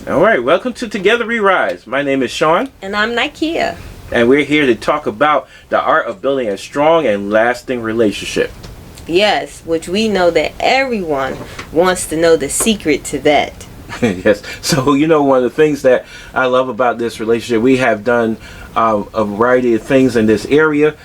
All right, welcome to Together We Rise. My name is Sean. And I'm Nikia. And we're here to talk about the art of building a strong and lasting relationship. Yes, which we know that everyone wants to know the secret to that. Yes. So, one of the things that I love about this relationship, we have done a variety of things in this area.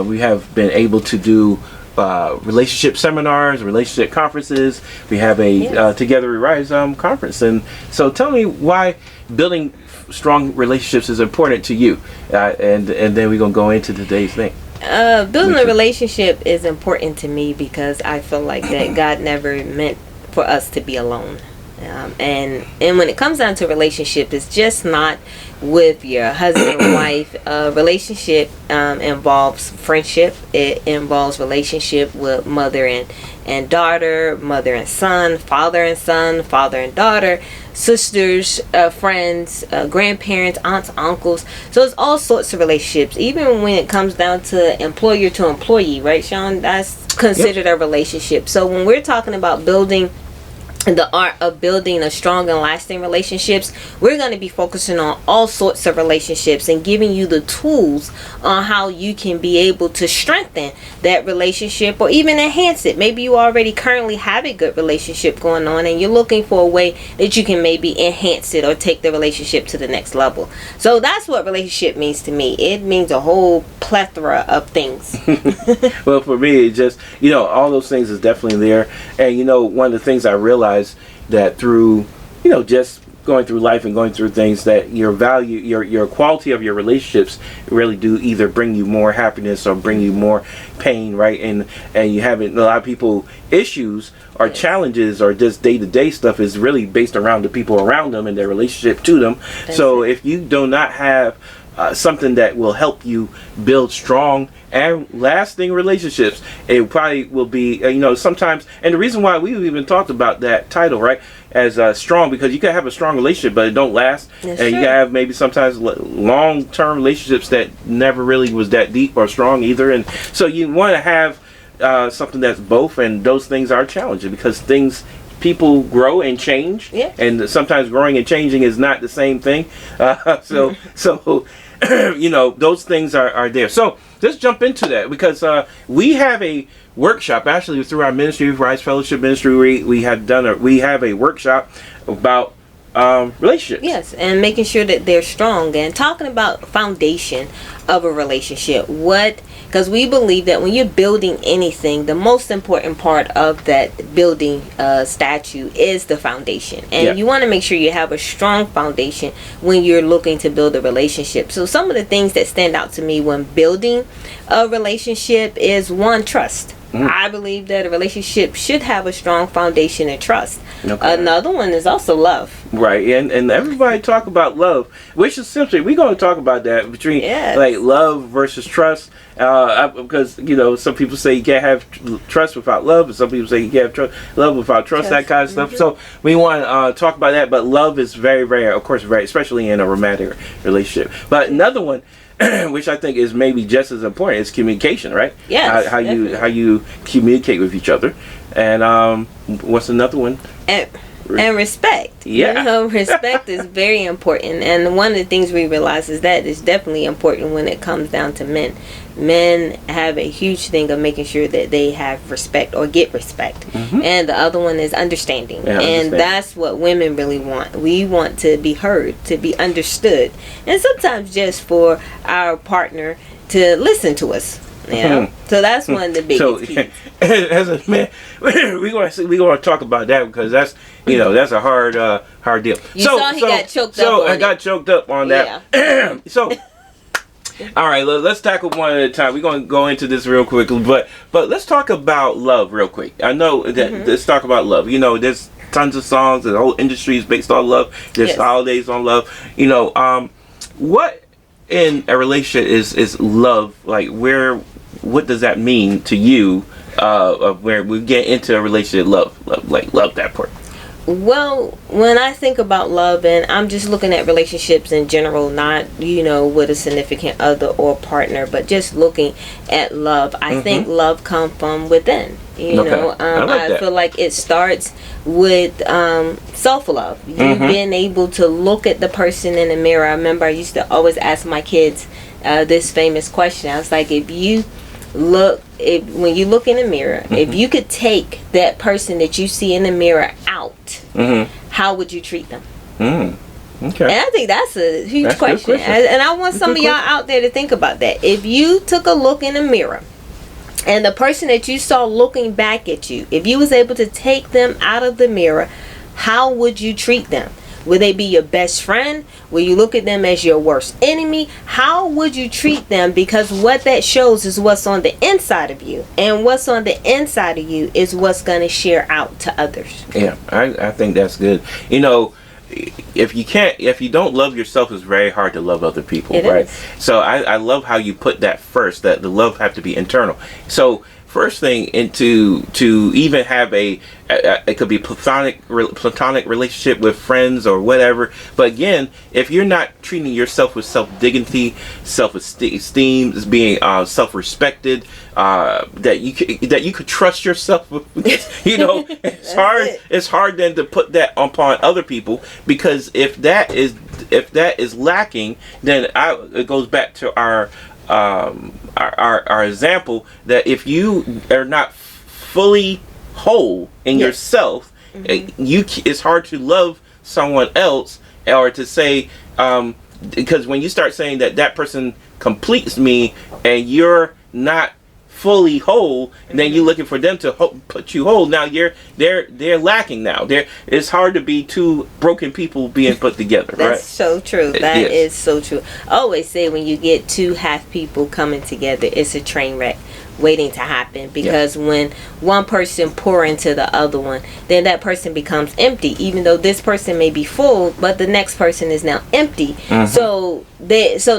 We have been able to do relationship seminars, relationship conferences. We have a Together We Rise conference. And so tell me why building strong relationships is important to you. And then we're going to go into today's thing. Building a relationship is important to me because I feel like that God never meant for us to be alone. And when it comes down to relationship, it's just not with your husband and wife. Relationship involves friendship. It involves relationship with mother and daughter, mother and son, father and daughter, sisters, friends, grandparents, aunts, uncles. So it's all sorts of relationships. Even when it comes down to employer to employee, right, Sean? That's considered a relationship. So when we're talking about building the art of building a strong and lasting relationships, we're going to be focusing on all sorts of relationships and giving you the tools on how you can be able to strengthen that relationship or even enhance it. Maybe you already currently have a good relationship going on and you're looking for a way that you can maybe enhance it or take the relationship to the next level. So that's what relationship means to me. It means a whole plethora of things. Well, for me, it just, all those things is definitely there. And, one of the things I realized that through, just going through life and going through things, that your value, your quality of your relationships really do either bring you more happiness or bring you more pain, right? And you having a lot of people issues or challenges or just day-to-day stuff is really based around the people around them and their relationship to them. So if you do not have something that will help you build strong and lasting relationships, it probably will be sometimes. And the reason why we even talked about that title, right, as strong, because you can have a strong relationship but it don't last. That's and true. You can have maybe sometimes long-term relationships that never really was that deep or strong either. And so you want to have something that's both, and those things are challenging because people grow and change, and sometimes growing and changing is not the same thing. So those things are there. So let's jump into that, because we have a workshop actually through our ministry, Rise Fellowship Ministry. We have a workshop about relationships. Yes, and making sure that they're strong and talking about foundation of a relationship. Because we believe that when you're building anything, the most important part of that building statue is the foundation. And you want to make sure you have a strong foundation when you're looking to build a relationship. So some of the things that stand out to me when building a relationship is, one, trust. I believe that a relationship should have a strong foundation and trust. Okay. Another one is also love. Right, and everybody talk about love, which is simply, we're going to talk about that between like love versus trust. Because some people say you can't have trust without love, and some people say you can't have love without trust, that kind of stuff. So we want to talk about that. But love is very, very, of course, very, especially in a romantic relationship. But another one, which I think is maybe just as important, is communication, right? Yes, how you communicate with each other. And what's another one? And respect. Respect is very important. And one of the things we realize is that it's definitely important when it comes down to men. Men have a huge thing of making sure that they have respect or get respect. And the other one is understanding. And that's what women really want. We want to be heard, to be understood. And sometimes just for our partner to listen to us. So that's one of the biggest keys. As a man, we going to talk about that, because that's that's a hard deal. Got choked up. I got choked up on that. Yeah. So, all right, let's tackle one at a time. We're going to go into this real quickly, but let's talk about love real quick. I know that let's talk about love. There's tons of songs. The whole industry is based on love. There's holidays on love. What in a relationship is love? Like, what does that mean to you? Of where we get into a relationship, love that part. Well, when I think about love, and I'm just looking at relationships in general, not, with a significant other or partner, but just looking at love, I think love comes from within. I feel like it starts with self-love. You being able to look at the person in the mirror. I remember I used to always ask my kids this famous question. I was like, when you look in the mirror, if you could take that person that you see in the mirror out, how would you treat them? Okay. And I think that's a huge question. And I want some of y'all out there to think about that. If you took a look in the mirror and the person that you saw looking back at you, if you was able to take them out of the mirror, how would you treat them? Would they be your best friend? Will you look at them as your worst enemy? How would you treat them? Because what that shows is what's on the inside of you. And what's on the inside of you is what's going to share out to others. Yeah, I think that's good. If you don't love yourself, it's very hard to love other people, right? So I love how you put that first, that the love have to be internal. So first thing, to even have it could be platonic relationship with friends or whatever. But again, if you're not treating yourself with self-dignity, self-esteem, as being self-respected, that you could trust yourself with, it's hard then to put that upon other people, because if that is lacking, then it goes back to our example, that if you are not fully whole in yourself, it's hard to love someone else, or to say, because when you start saying that person completes me and you're not fully whole, and then you're looking for them to put you whole, now they're lacking. Now it's hard to be two broken people being put together. That's right? So true. That is so true. I always say, when you get two half people coming together, it's a train wreck waiting to happen, because when one person pour into the other one, then that person becomes empty, even though this person may be full, but the next person is now empty. So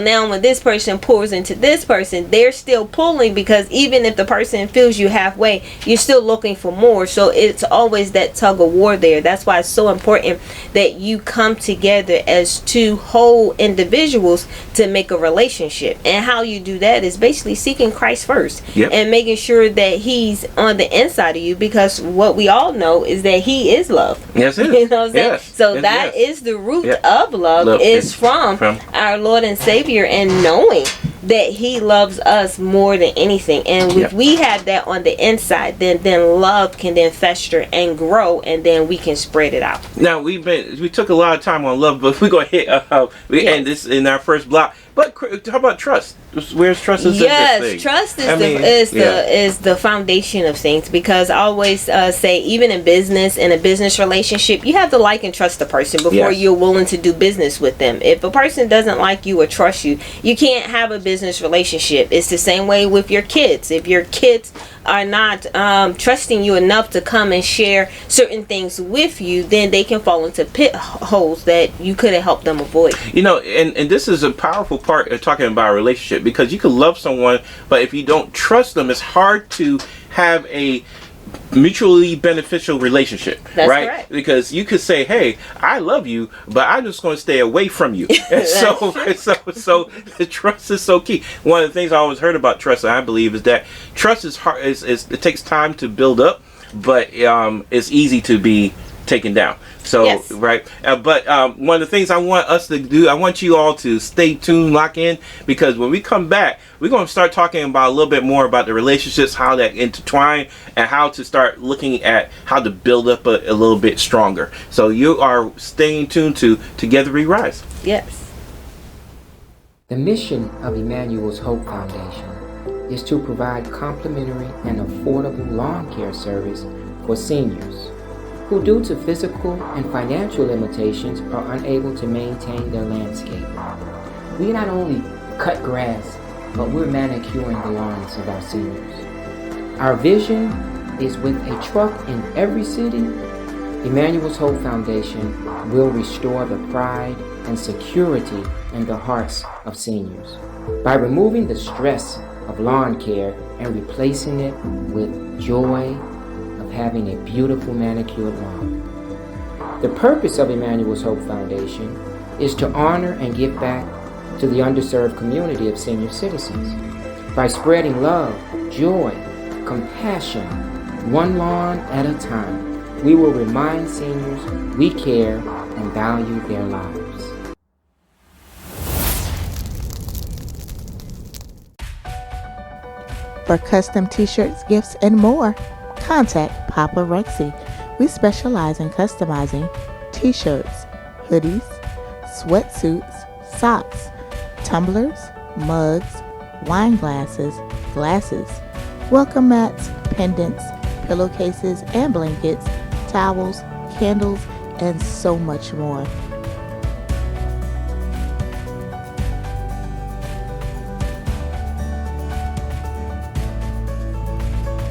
now when this person pours into this person, they're still pulling, because even if the person fills you halfway, you're still looking for more. So it's always that tug of war there. That's why it's so important that you come together as two whole individuals to make a relationship. And how you do that is basically seeking Christ first. And making sure that he's on the inside of you, because what we all know is that he is love. Yes, it is. You know what I'm saying? So that is the root of love is from our Lord and Savior, and knowing that he loves us more than anything. And if we have that on the inside, then love can then fester and grow, and then we can spread it out. Now we took a lot of time on love, but we're gonna hit end this in our first block. But how about trust? Where's trust? Trust is the foundation of things, because I always say, even in a business relationship, you have to like and trust the person before you're willing to do business with them. If a person doesn't like you or trust you, you can't have a business relationship. It's the same way with your kids. If your kids are not trusting you enough to come and share certain things with you, then they can fall into pit holes that you could have helped them avoid. And this is a powerful part of talking about a relationship, because you can love someone, but if you don't trust them, it's hard to have a mutually beneficial relationship. That's right? Correct. Because you could say, hey, I love you, but I'm just going to stay away from you. And so the trust is so key. One of the things I always heard about trust, I believe, is that trust is hard. It takes time to build up, but it's easy to be taken down. So right, but one of the things I want us to do, I want you all to stay tuned, lock in, because when we come back, we're going to start talking about a little bit more about the relationships, how that intertwine, and how to start looking at how to build up a little bit stronger. So you are staying tuned to Together We Rise. Yes. The mission of Emmanuel's Hope Foundation is to provide complimentary and affordable lawn care service for seniors who, due to physical and financial limitations, are unable to maintain their landscape. We not only cut grass, but we're manicuring the lawns of our seniors. Our vision is, with a truck in every city, Emmanuel's Hope Foundation will restore the pride and security in the hearts of seniors by removing the stress of lawn care and replacing it with joy of having a beautiful manicured lawn. The purpose of Emmanuel's Hope Foundation is to honor and give back to the underserved community of senior citizens. By spreading love, joy, compassion, one lawn at a time, we will remind seniors we care and value their lives. For custom t-shirts, gifts, and more, contact Papa Rexy. We specialize in customizing t-shirts, hoodies, sweatsuits, socks, tumblers, mugs, wine glasses, welcome mats, pendants, pillowcases and blankets, towels, candles, and so much more.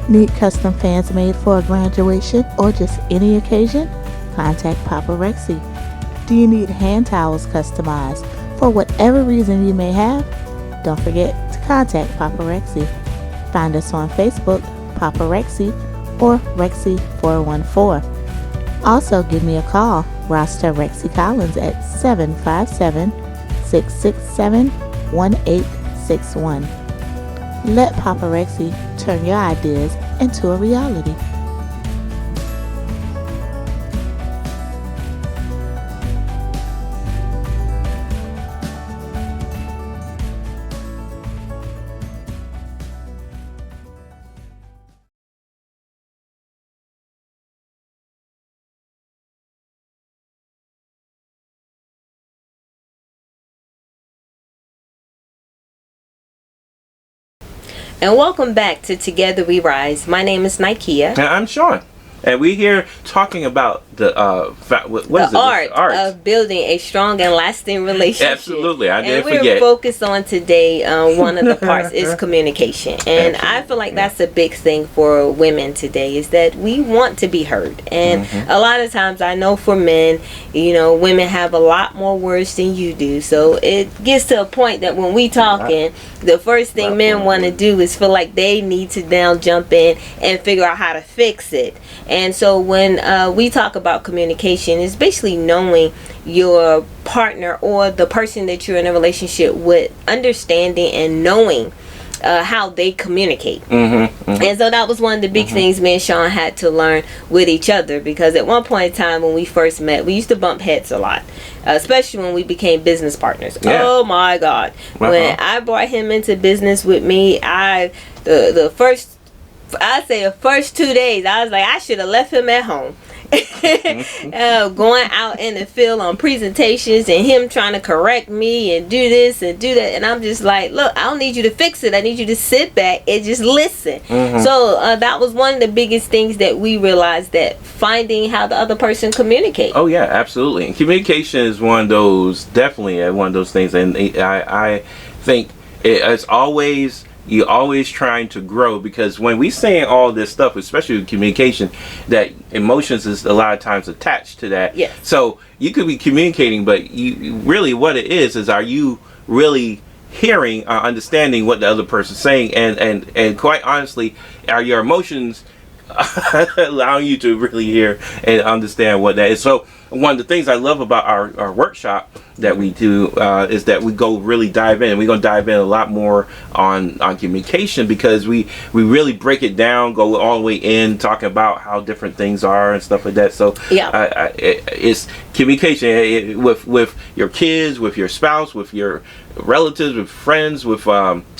Need custom fans made for a graduation or just any occasion? Contact Papa Rexy. Do you need hand towels customized for whatever reason you may have? Don't forget to contact Papa Rexy. Find us on Facebook, Papa Rexy, or Rexy414. Also give me a call, Roster Rexy Collins, at 757-667-1861. Let Papa Rexy turn your ideas into a reality. And welcome back to Together We Rise. My name is Nikea. And I'm Sean. And we're here talking about the art of building a strong and lasting relationship. Absolutely, I didn't forget. And we're focused on today, one of the parts is communication. And I feel like that's a big thing for women today, is that we want to be heard. And a lot of times, I know for men, women have a lot more words than you do. So it gets to a point that when we talking, the first thing men want to do is feel like they need to now jump in and figure out how to fix it. And so when we talk about communication, it's basically knowing your partner or the person that you're in a relationship with, understanding and knowing how they communicate. And so that was one of the big things me and Sean had to learn with each other, because at one point in time when we first met, we used to bump heads a lot, especially when we became business partners. Oh my God. When I brought him into business with me, the first 2 days, I was like, I should have left him at home. Going out in the field on presentations and him trying to correct me and do this and do that, and I'm just like, look, I don't need you to fix it, I need you to sit back and just listen. So that was one of the biggest things that we realized, that finding how the other person communicates. Oh yeah, absolutely. And communication is definitely one of those things, and I think it's always, you're always trying to grow, because when we saying all this stuff, especially with communication, that emotions is a lot of times attached to that. Yes. So you could be communicating, but you really, what it is are you really hearing or understanding what the other person's saying, and quite honestly, are your emotions allowing you to really hear and understand what that is? So one of the things I love about our workshop that we do is that we go really dive in. We're going to dive in a lot more on communication, because we really break it down, go all the way in, talking about how different things are and stuff like that. So yeah, it's communication with your kids, with your spouse, with your relatives, with friends, with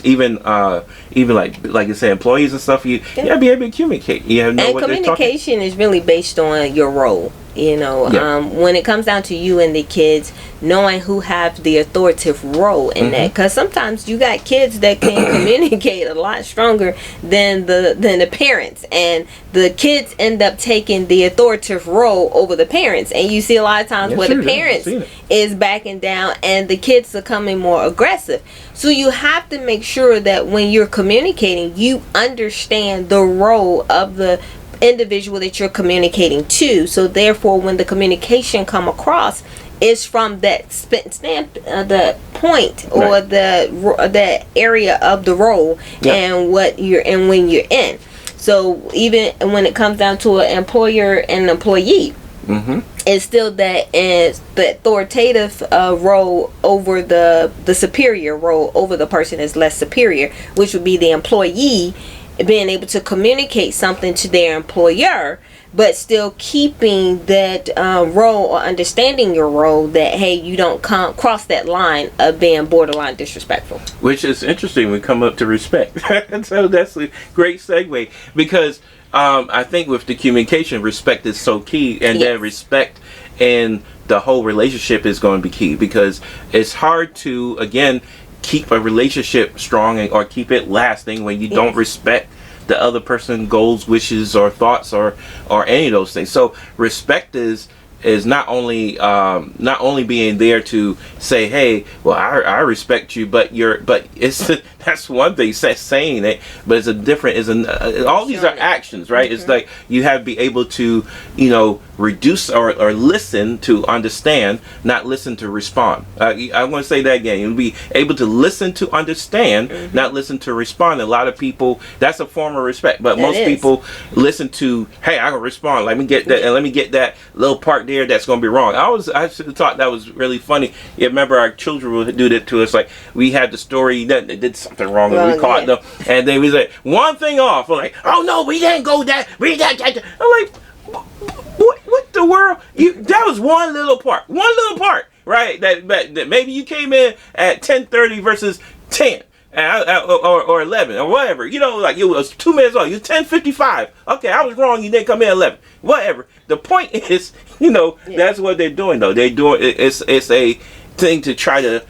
even like you say, employees and stuff. You gotta be able to communicate. And communication is really based on your role. When it comes down to you and the kids, knowing who have the authoritative role in that, because sometimes you got kids that can communicate a lot stronger than the parents, and the kids end up taking the authoritative role over the parents, and you see a lot of times where the parents is backing down and the kids are becoming more aggressive. So you have to make sure that when you're communicating, you understand the role of the individual that you're communicating to. So therefore, when the communication come across, is from that the point or the area of the role and what you're in when you're in. So even when it comes down to an employer and employee, it's still that the authoritative role over the superior role over the person is less superior, which would be the employee being able to communicate something to their employer, but still keeping that role or understanding your role, that hey, you don't cross that line of being borderline disrespectful. Which is interesting. We come up to respect. So that's a great segue, because I think with the communication, respect is so key, and then respect in the whole relationship is going to be key, because it's hard to, again, keep a relationship strong or keep it lasting when you don't respect the other person's goals, wishes, or thoughts, or any of those things. So respect is not only being there to say, hey, well, I respect you, but it's that's one thing, saying it, but it's a different, all these are actions, right? It's like you have to be able to, reduce or listen to understand, not listen to respond. I want to say that again. You'll be able to listen to understand, not listen to respond. A lot of people, that's a form of respect, but most people listen to, hey, I can respond. Let me get that, and let me get that little part there that's going to be wrong. I thought that was really funny. You remember our children would do that to us. Like, we had the story that they did something wrong, and we caught them, and they was like, one thing off. We're like, oh no, we didn't go that. We got that. I'm like, what the world? That was one little part, right? That maybe you came in at 10:30 versus 10. Or 11 or whatever, like it was 2 minutes off. You 10:55. Okay, I was wrong. You didn't come in at 11. Whatever. The point is, that's what they're doing though. They're doing it's a thing to try to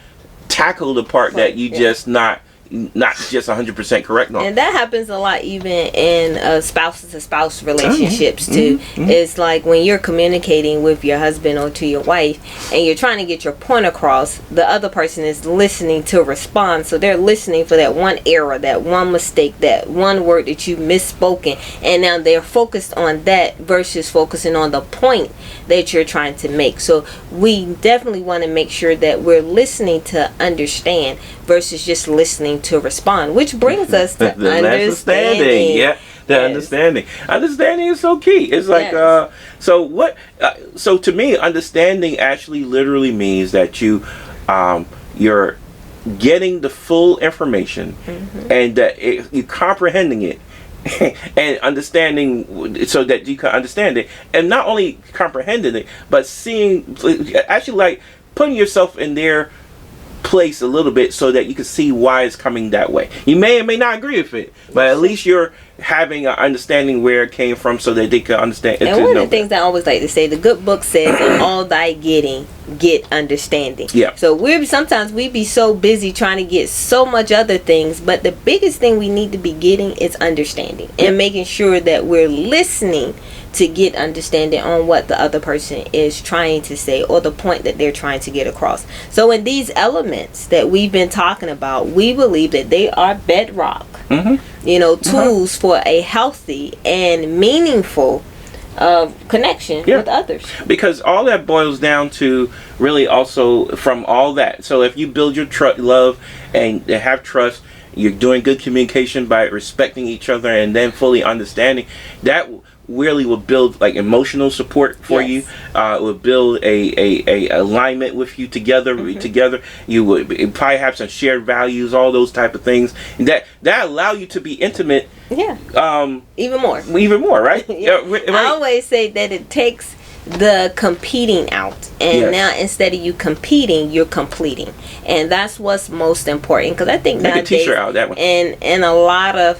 tackle the part that you just not just 100% correct on. And that happens a lot even in spouse to spouse relationships too. It's like when you're communicating with your husband or to your wife and you're trying to get your point across, the other person is listening to respond. So they're listening for that one error, that one mistake, that one word that you misspoken, and now they're focused on that versus focusing on the point that you're trying to make. So we definitely want to make sure that we're listening to understand versus just listening to respond, which brings us to understanding. Understanding is so key. It's like so to me, understanding actually literally means that you're getting the full information, and that you're comprehending it and understanding, so that you can understand it, and not only comprehending it, but seeing, actually, like putting yourself in their place a little bit, so that you can see why it's coming that way. You may or may not agree with it, but at least you're having an understanding where it came from, so that they can understand. And one of the things I always like to say, the good book says, in all thy getting, get understanding. So sometimes we be so busy trying to get so much other things, but the biggest thing we need to be getting is understanding, and making sure that we're listening to get understanding on what the other person is trying to say, or the point that they're trying to get across. So in these elements that we've been talking about, we believe that they are bedrock, tools for a healthy and meaningful connection with others. Because all that boils down to really also from all that. So if you build your love and have trust, you're doing good communication by respecting each other and then fully understanding, that really will build like emotional support for you. It will build a alignment with you together. You would probably have some shared values, all those type of things that allow you to be intimate. Even more, right? Right? I always say that it takes the competing out, and now instead of you competing, you're completing, and that's what's most important. Because I think make nowadays, a t-shirt out of that one. in a lot of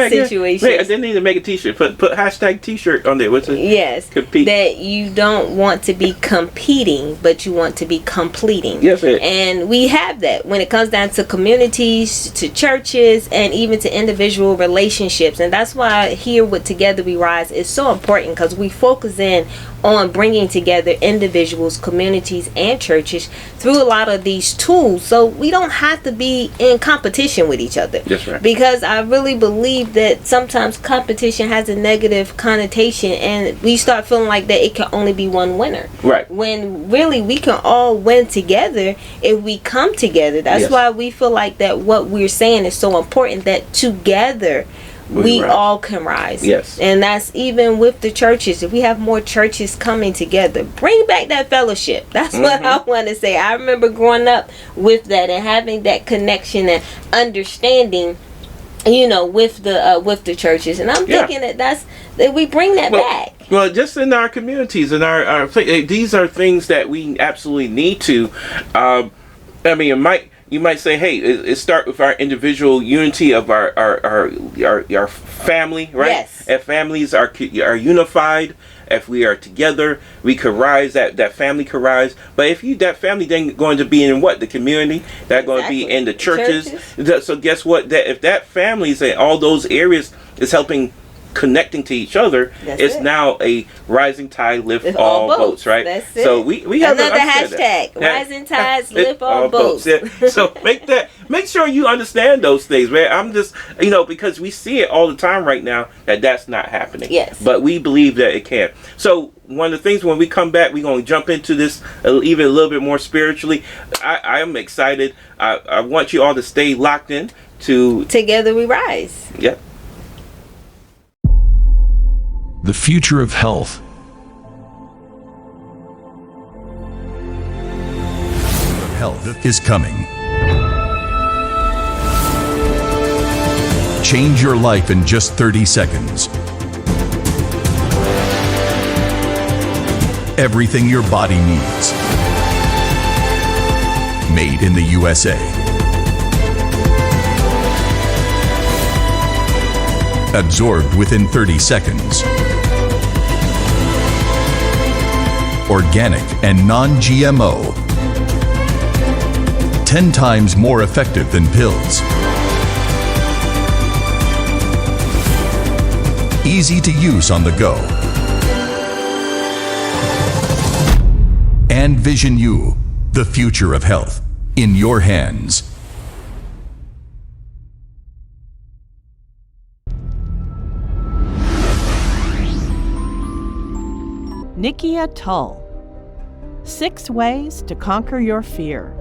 situations, I didn't need to make a t-shirt. Put hashtag t-shirt on there. What's it? Yes, compete. That you don't want to be competing, but you want to be completing. Yes, and we have that when it comes down to communities, to churches, and even to individual relationships. And that's why here with Together We Rise is so important, because we focus in on bringing together individuals, communities, and churches through a lot of these tools, so we don't have to be in competition with each other. That's right. Because I really believe that sometimes competition has a negative connotation, and we start feeling like that it can only be one winner. Right. When really we can all win together if we come together. That's why we feel like that what we're saying is so important, that together we rise. all can rise. Yes. And that's even with the churches. If we have more churches coming together, bring back that fellowship. That's what I want to say. I remember growing up with that and having that connection and understanding, with the churches. And I'm thinking that we bring that back. Well, just in our communities, in our these are things that we absolutely need to. You might say, hey, it start with our individual unity of our family, right? Yes. If families are unified, if we are together, we could rise. That family could rise. But if that family then going to be in what? The community. That's going to be in the churches. So guess what? That if that family is in all those areas is helping, connecting to each other, it's now a rising tide lift all boats, right? That's it. So we have another hashtag. Rising tides lift all boats. Yeah. So make sure you understand those things, man. I'm just because we see it all the time right now that's not happening. Yes. But we believe that it can. So one of the things when we come back, we're going to jump into this even a little bit more spiritually. I am excited. I want you all to stay locked in to Together We Rise. Yep. The future of health. Health is coming. Change your life in just 30 seconds. Everything your body needs. Made in the USA. Absorbed within 30 seconds. Organic and non-GMO. 10 times more effective than pills. Easy to use on the go. And Vision U, the future of health, in your hands. Nikia Tull. 6 ways to conquer your fear.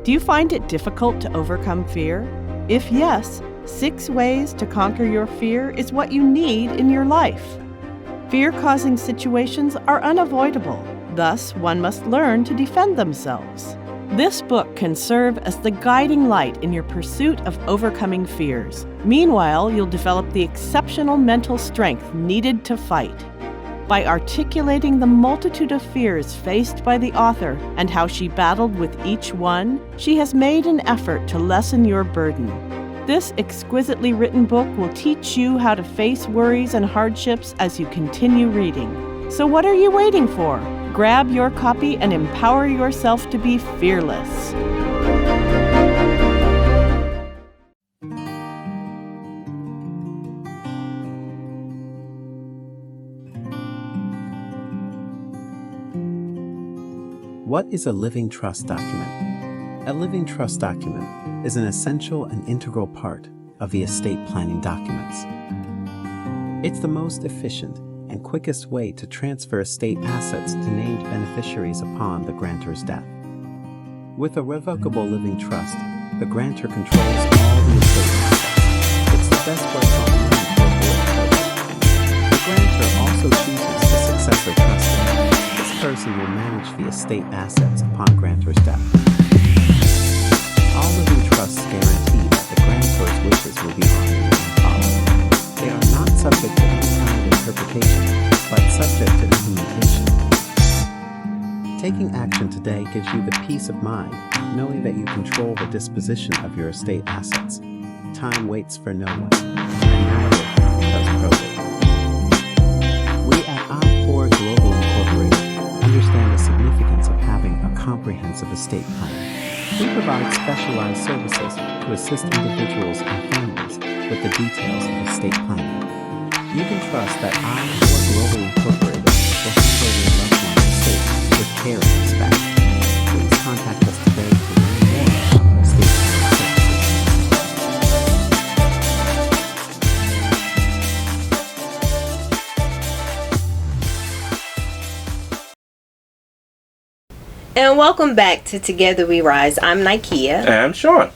Do you find it difficult to overcome fear? If yes, 6 ways to conquer your fear is what you need in your life. Fear-causing situations are unavoidable. Thus, one must learn to defend themselves. This book can serve as the guiding light in your pursuit of overcoming fears. Meanwhile, you'll develop the exceptional mental strength needed to fight. By articulating the multitude of fears faced by the author and how she battled with each one, she has made an effort to lessen your burden. This exquisitely written book will teach you how to face worries and hardships as you continue reading. So what are you waiting for? Grab your copy and empower yourself to be fearless. What is a living trust document? A living trust document is an essential and integral part of the estate planning documents. It's the most efficient and quickest way to transfer estate assets to named beneficiaries upon the grantor's death. With a revocable living trust, the grantor controls all the estate assets. It's the best way to avoid. The grantor also chooses the successor trustee. This person will manage the estate assets upon grantor's death. All living trusts guarantee that the grantor's wishes will be honored and followed. They are not subject to any kind of interpretation, but subject to implementation. Taking action today gives you the peace of mind, knowing that you control the disposition of your estate assets. Time waits for no one, and neither does probate. We at I4 Global Incorporated understand the significance of having a comprehensive estate plan. We provide specialized services to assist individuals and families with the details of estate planning. You can trust that I4 Global Incorporated will handle your loved one's estate with care and respect. Please contact us today to learn more about our estate planning services. And welcome back to Together We Rise. I'm Nikia. And I'm Sean.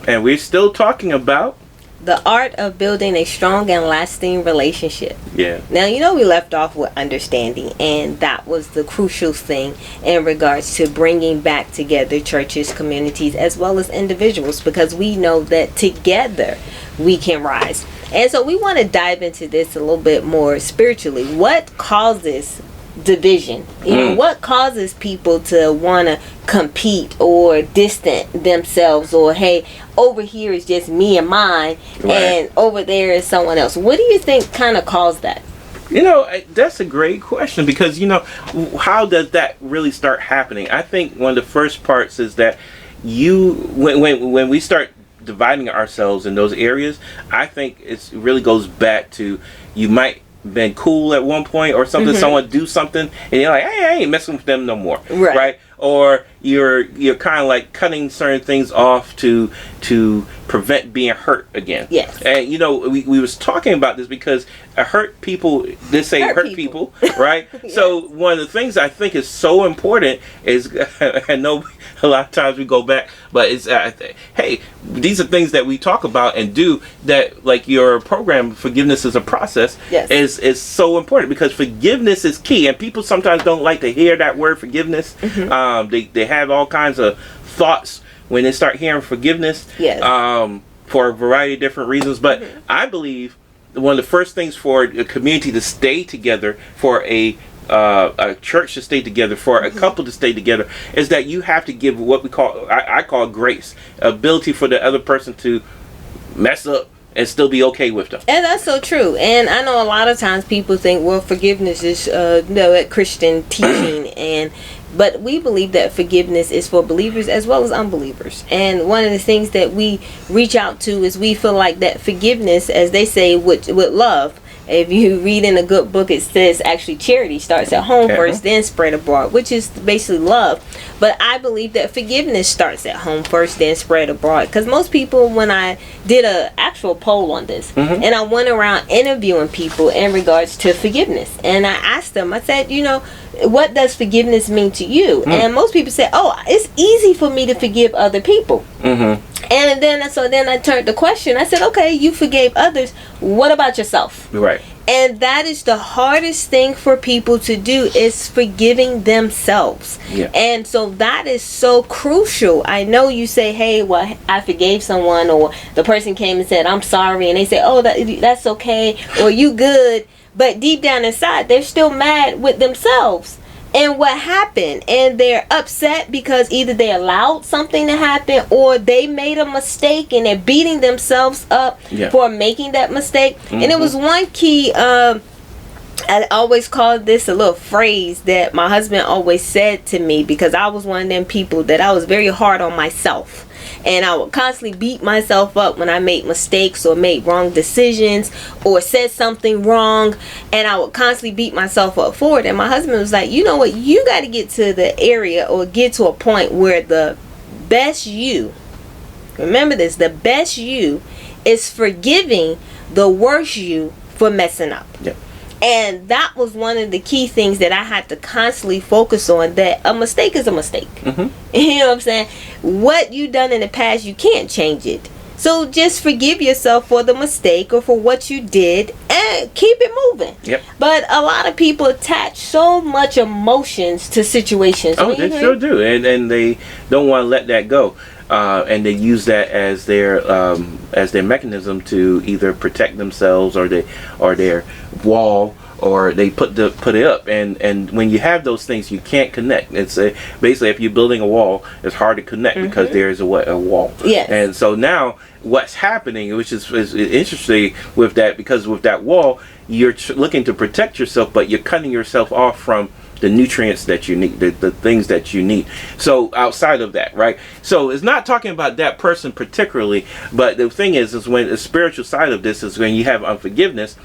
And we're still talking about The art of building a strong and lasting relationship. Yeah. Now, we left off with understanding, and that was the crucial thing in regards to bringing back together churches, communities, as well as individuals, because we know that together we can rise. And so we want to dive into this a little bit more spiritually. What causes division? What causes people to want to compete or distance themselves, or hey, over here is just me and mine, and over there is someone else? What do you think kind of caused that? That's a great question, because how does that really start happening? I think one of the first parts is that when we start dividing ourselves in those areas, I think it really goes back to, you might been cool at one point or something, someone do something and you're like, hey, I ain't messing with them no more, right? Or you're kind of like cutting certain things off to prevent being hurt again. Yes. And we was talking about this because hurt people, they say hurt people, right? Yes. So one of the things I think is so important is, I know a lot of times we go back, but it's hey, these are things that we talk about and do, that like your program, Forgiveness is a Process, is so important, because forgiveness is key, and people sometimes don't like to hear that word forgiveness. They have all kinds of thoughts when they start hearing forgiveness, for a variety of different reasons. But I believe one of the first things for a community to stay together, for a church to stay together, for a couple to stay together, is that you have to give what we call, I call grace, ability for the other person to mess up and still be okay with them. And that's so true. And I know a lot of times people think, well, forgiveness is Christian teaching, but we believe that forgiveness is for believers as well as unbelievers. And one of the things that we reach out to is, we feel like that forgiveness, as they say, with love. If you read in a good book, it says actually charity starts at home first, then spread abroad, which is basically love. But I believe that forgiveness starts at home first, then spread abroad. Because most people, when I did an actual poll on this, and I went around interviewing people in regards to forgiveness, and I asked them, I said, what does forgiveness mean to you? And most people said, oh, it's easy for me to forgive other people. And then I turned the question. I said, okay, you forgave others. What about yourself? Right. And that is the hardest thing for people to do, is forgiving themselves. Yeah. And so that is so crucial. I know you say, hey, well, I forgave someone, or the person came and said, I'm sorry. And they say, oh, that's okay. Or you good. But deep down inside, they're still mad with themselves and what happened, and they're upset because either they allowed something to happen, or they made a mistake and they're beating themselves up for making that mistake. And it was one key, I always call this a little phrase that my husband always said to me, because I was one of them people that I was very hard on myself. And I would constantly beat myself up when I made mistakes or made wrong decisions or said something wrong. And I would constantly beat myself up for it. And my husband was like, you know what? You got to get to the area, or get to a point where the best you, remember this, the best you is forgiving the worst you for messing up. Yep. And that was one of the key things that I had to constantly focus on, that a mistake is a mistake. You know what I'm saying? What you done in the past, you can't change it. So just forgive yourself for the mistake or for what you did, and keep it moving. Yep. But a lot of people attach so much emotions to situations. Oh, they sure do. And they don't want to let that go. And they use that as their mechanism to either protect themselves or their wall, or they put it up. And when you have those things, you can't connect. It's basically, if you're building a wall, it's hard to connect because there is a wall. Yes. And so now what's happening, which is interesting with that, because with that wall, you're looking to protect yourself, but you're cutting yourself off from the nutrients that you need, the things that you need. So outside of that, right? So it's not talking about that person particularly, but the thing is when the spiritual side of this is when you have unforgiveness,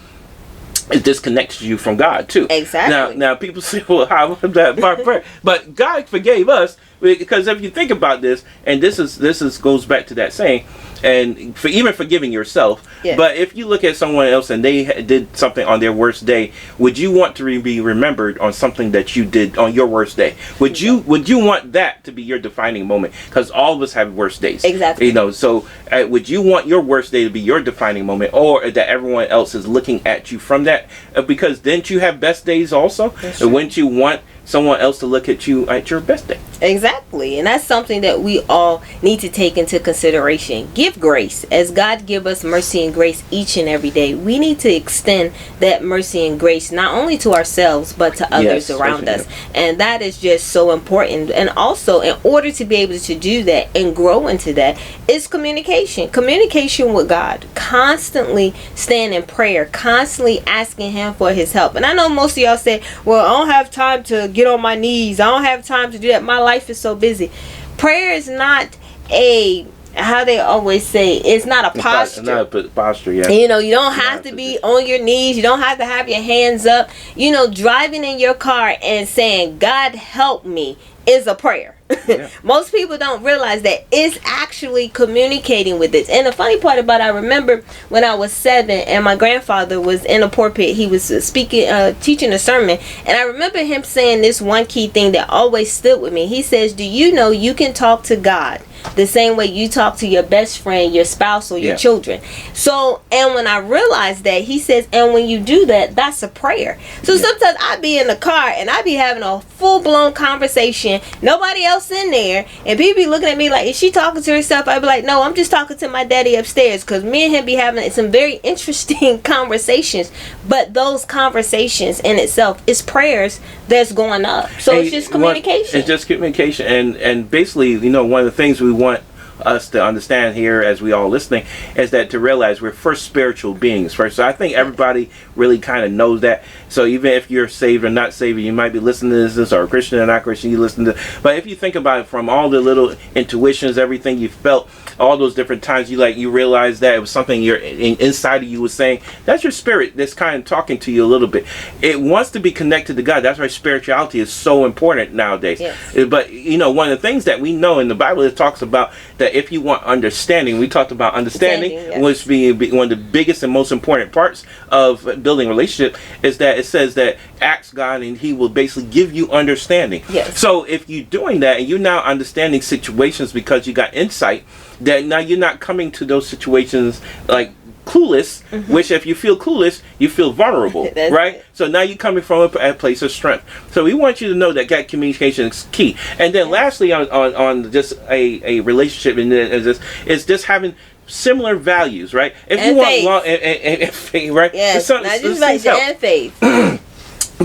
it disconnects you from God too. Exactly. Now people say, well, how was that part? But God forgave us. because if you think about this, and this is goes back to that saying, and for even forgiving yourself. Yes. But if you look at someone else and they did something on their worst day, would you want to be remembered on something that you did on your worst day? Would you want that to be your defining moment? Because all of us have worst days. Exactly. You know, so would you want your worst day to be your defining moment, or that everyone else is looking at you from that? Because didn't you have best days also? And wouldn't you want someone else to look at you at your best day? Exactly. And that's something that we all need to take into consideration. Give grace. As God give us mercy and grace each and every day, we need to extend that mercy and grace not only to ourselves but to others around us. And that is just so important. And also, in order to be able to do that and grow into that, is communication. Communication with God. Constantly staying in prayer. Constantly asking Him for His help. And I know most of y'all say, well, I don't have time to get on my knees. I don't have time to do that. My life is so busy. Prayer is not a, how they always say, it's not a posture. It's not a posture, yeah. You know, you don't have to be on your knees. You don't have to have your hands up. You know, driving in your car and saying, God help me, is a prayer. Yeah. Most people don't realize that it's actually communicating with this. And the funny part about it, I remember when I was 7 and my grandfather was in a pulpit. He was speaking, teaching a sermon, and I remember him saying this one key thing that always stood with me. He says, do you know you can talk to God the same way you talk to your best friend, your spouse, or your children? So, and when I realized that, he says, and when you do that, that's a prayer. So sometimes I be in the car and I be having a full-blown conversation, nobody else in there, and people be looking at me like, is she talking to herself? I be like, no, I'm just talking to my daddy upstairs, because me and him be having some very interesting conversations. But those conversations in itself is prayers that's going up. So it's just communication. It's just communication, and basically, you know, one of the things we want us to understand here as we all listening is that to realize we're first spiritual beings first. So I think everybody really kind of knows that. So even if you're saved or not saved, you might be listening to this, or Christian or not Christian, you listen to, but if you think about it from all the little intuitions, everything you felt, all those different times you realize that it was something inside of you was saying, that's your spirit that's kind of talking to you a little bit. It wants to be connected to God. That's why spirituality is so important nowadays. Yes. But you know, one of the things that we know in the Bible, it talks about that if you want understanding, we talked about understanding, which being one of the biggest and most important parts of building a relationship, is that it says that ask God and He will basically give you understanding. Yes. So if you're doing that and you're now understanding situations because you got insight, that now you're not coming to those situations like clueless, which if you feel clueless, you feel vulnerable, right? So now you're coming from a place of strength. So we want you to know that God communication is key. And then lastly, on just a relationship, and is just having similar values, right? If and you faith. Want and faith, right? Yes, not just like and faith.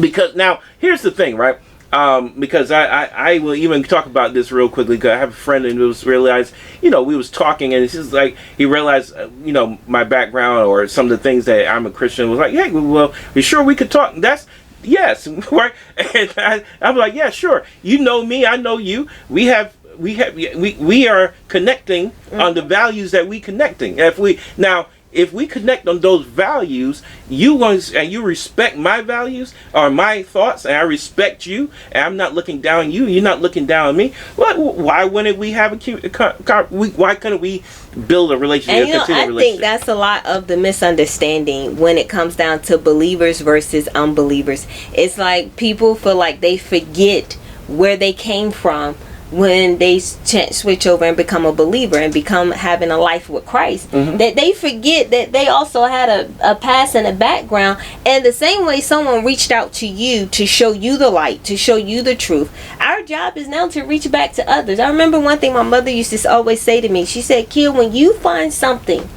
Because now here's the thing, right? Because I will even talk about this real quickly, because I have a friend and realized, you know, we was talking, and it's just like he realized, you know, my background or some of the things that I'm a Christian, was like, yeah, well, you sure we could talk? That's yes, right? And I'm like, yeah, sure. You know me, I know you. We are connecting on the values that we connecting. If we connect on those values, you respect my values or my thoughts, and I respect you, and I'm not looking down on you, you're not looking down on me. Why wouldn't we have why couldn't we build a relationship? And you know, I think that's a lot of the misunderstanding when it comes down to believers versus unbelievers. It's like people feel like they forget where they came from when they switch over and become a believer and become having a life with Christ, that they forget that they also had a past and a background. And the same way someone reached out to you to show you the light, to show you the truth, our job is now to reach back to others. I remember one thing my mother used to always say to me. She said, Kia, when you find something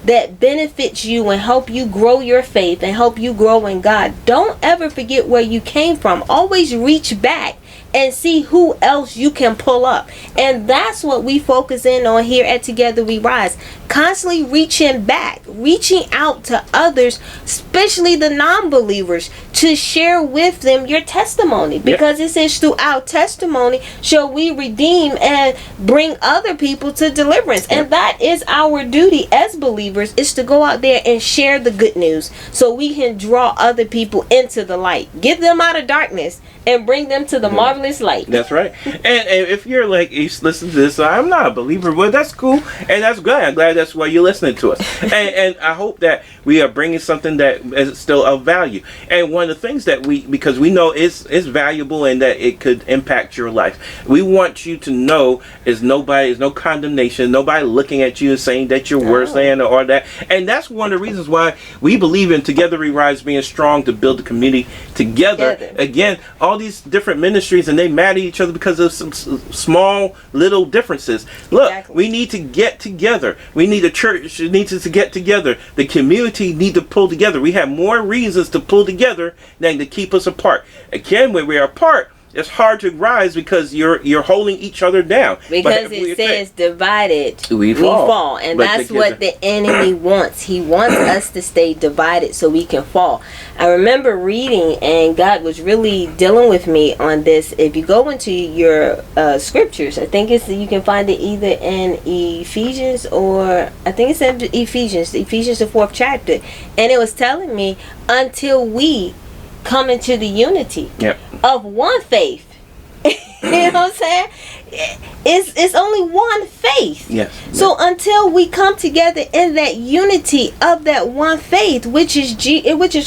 that benefits you and help you grow your faith and help you grow in God, don't ever forget where you came from. Always reach back and see who else you can pull up. And that's what we focus in on here at Together We Rise. Constantly reaching back, reaching out to others, especially the non-believers, to share with them your testimony, because it says through our testimony shall we redeem and bring other people to deliverance. And that is our duty as believers, is to go out there and share the good news so we can draw other people into the light, get them out of darkness and bring them to the marvelous light. That's right. And if you're like, you listen to this, I'm not a believer, well, that's cool, and that's good. I'm glad that's why you're listening to us. and I hope that we are bringing something that is still of value. And one of the things that because we know is valuable and that it could impact your life, we want you to know is no condemnation, nobody looking at you and saying that you're worse than or that. And that's one of the reasons why we believe in Together We Rise being strong, to build the community together. Again, all these different ministries, and they mad at each other because of some small little differences. Look, we need to get together. We need a church needs to get together. The community need to pull together. We have more reasons to pull together than to keep us apart. Again, when we are apart, it's hard to rise because you're holding each other down. Because it says divided we fall. And that's what the enemy wants. He wants us to stay divided so we can fall. I remember reading, and God was really dealing with me on this. If you go into your scriptures, I think you can find it either in Ephesians, or I think it's in Ephesians the 4th chapter. And it was telling me, until we come into the unity of one faith. You know what I'm saying? It's only one faith. So until we come together in that unity of that one faith, which is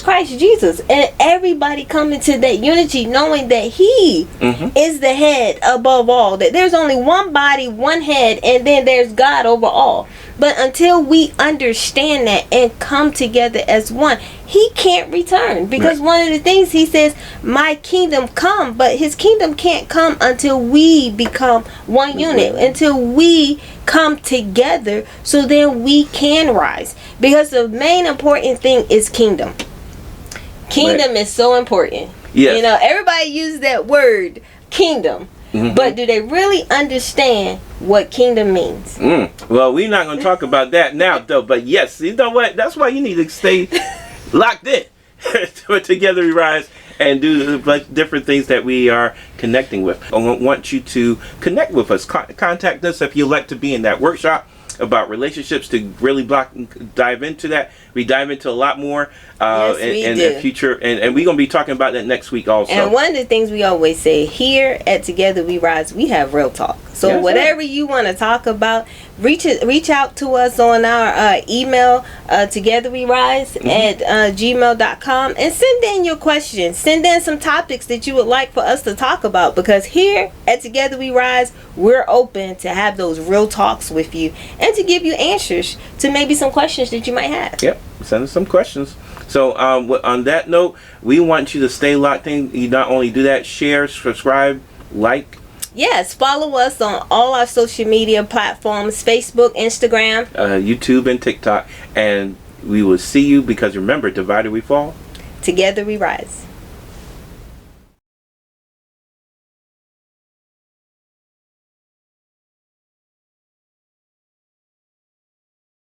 Christ Jesus, and everybody come into that unity knowing that He is the head above all, that there's only one body, one head, and then there's God over all. But until we understand that and come together as one, He can't return. Because one of the things He says, my kingdom come, but His kingdom can't come until we become one unit, until we come together, so then we can rise. Because the main important thing is kingdom. Kingdom is so important. You know, everybody uses that word, kingdom. But do they really understand what kingdom means? Well, we're not going to talk about that now, though. But yes, you know what? That's why you need to stay locked in Together We Rise and do different things that we are connecting with. I want you to connect with us. Contact us if you'd like to be in that workshop about relationships, to really dive into that. We dive into a lot more in the future, and we're going to be talking about that next week also. And one of the things we always say here at Together We Rise, we have real talk. So whatever you want to talk about, reach out to us on our email, togetherwerise@gmail.com, and send in your questions. Send in some topics that you would like for us to talk about, because here at Together We Rise, we're open to have those real talks with you and to give you answers to maybe some questions that you might have. Send us some questions. So on that note, we want you to stay locked in. You not only do that, share, subscribe, like. Yes, follow us on all our social media platforms, Facebook, Instagram, YouTube, and TikTok. And we will see you, because remember, divided we fall. Together we rise.